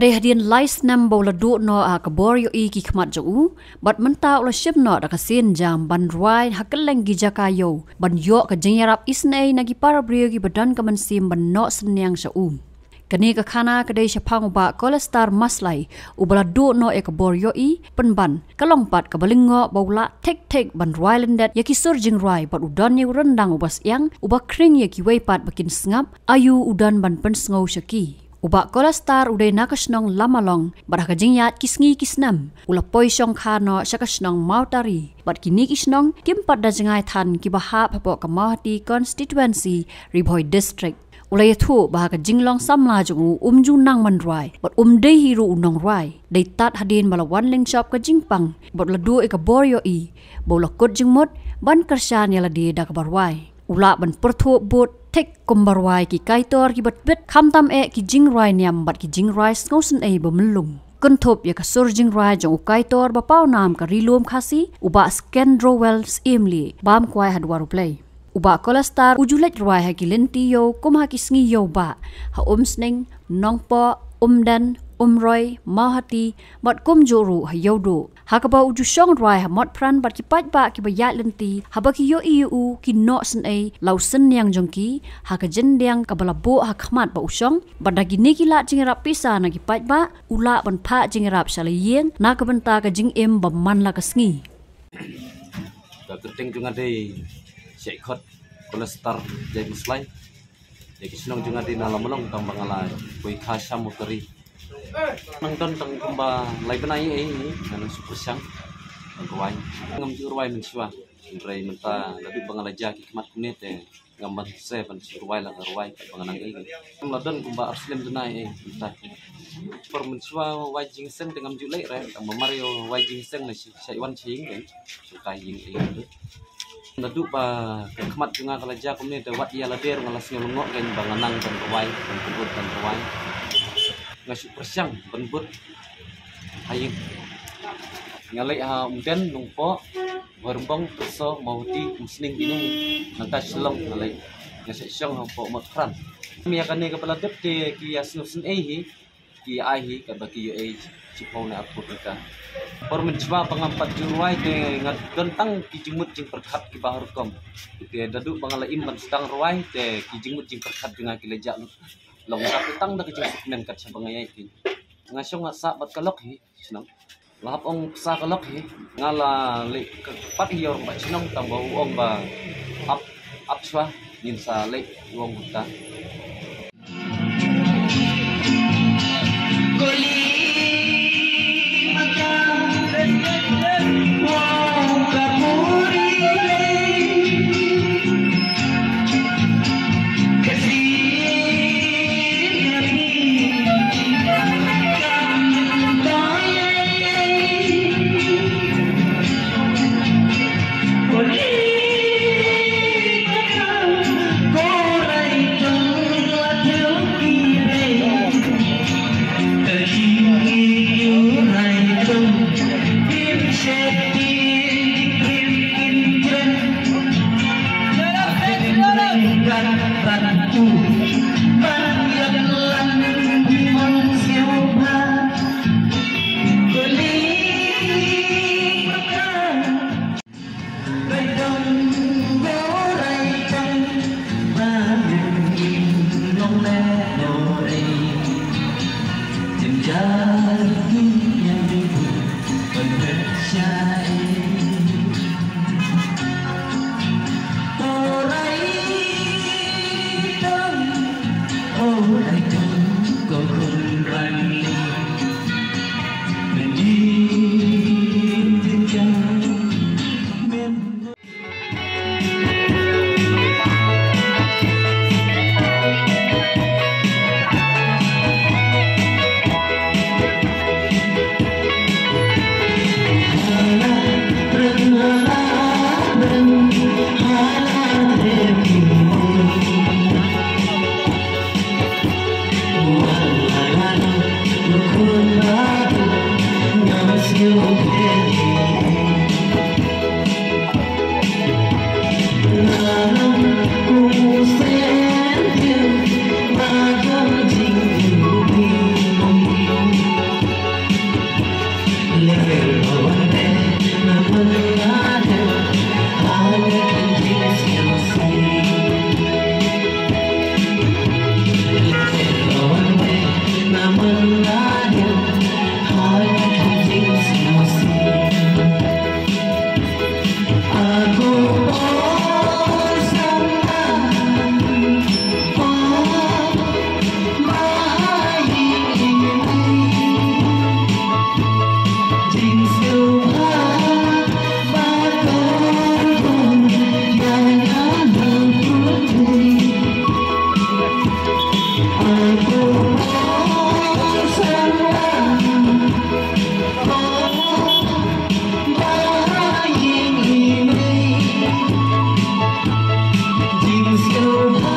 Kadai hadian lais nam bola do no a kabor yo I ki khmat jo bat menta ula ship no da kasin jam ban ruai hakeleng gi jakayo ban yo ka jengyarap isnei nagi para brio gi badan kaman sim ban no senyang sha Kani ka khana kadai syapang uba kolestar maslai ubala do no e kabor yo I penban kalongpat kabalingo baula tek ban ruai lendet yaki surjing ruai bat udan ye rendang ubas yang uba kring yaki weipat bakin sngap ayu udan ban pen sngau syaki Uba kolestar uday nakasnong lamalong bat kajengyat kisngi kisnam ula poi syong khano syakasnong mautari bat kini kisnong kimpat da jengai than kibahap hapo kamahti constituency Riboy district ulay thu bahaka jinglong samla jungu umju nang manruai bat umdei hiru unong ruai dei tat hadin balawan ling shop ka jingpang bat ladu e ka boryo I bola kot jingmot ban kershan yala di da kabarwai ula ban perthu bot tek kumbarwai ki kaitor ki bet khamtam e ki jingrai niam bat ki jingrai sngosen e bemelung kunthop ya ka sur jingrai jong kaitor ba pau nam ka rilum khasi uba skendrowells imli bam kwai hadwaru play uba kolestar ujulet ruai ha ki lentiyo kum ha ki sngi yo ba ha umsning nongpo umdan umroi mahati bat kum juru ha yodo hakaba uju syong ruai ha mot pran bat ki pat ba ki bayat lenti haba ki yo iu ki no sen ai lau sen yang jongki ha ka jendeng ka balabo ha khmat ba usong badagi ni ki la jingrap pisa na ki pat ba ula ban pha jingrap salayeng na ka benta ka jing em ba man la ka sngi ka keting junga dei sekhot kolestar jai muslai jai kisnong junga dei na lamlong tang bangala koi khasam utari nangton tang kumba lai benai nan super sang ruai ngam ju ruai mensiwa rai menta ladu bangalaja ki khmat kunet ngamban se ban ruai la ruai banganang ladon kumba arslim denai menta per mensiwa wai jingseng dengan julai re tang mario wai jingseng na sai wan ching kan sukai ying ladu ba khmat junga kalaja kunet wat ia lader ngalas ngok kan banganang dan ruai dan kubut dan ruai ngasih persiang benbut ayin ngalai ha umden nungpo berbong perso mauti musning bini nangka selong ngalai ngasih syong ha po matran mi akan ne kepala dep te ki asnusen ki ai ka baki yo cipau na apur ka por mencoba pengampat juruai te ngat gentang ki jimut jing perkhat ki bahar kom te dadu bangala imban sedang ruai te ki jimut jing perkhat dengan ki lejak long kapitang da kecil men kat sabangay ki ngasong sa bat kalok sinong lahap ong sa kalok ngala le pat yor ba sinong tambau ong ba up swa nin sa le wong buta Yang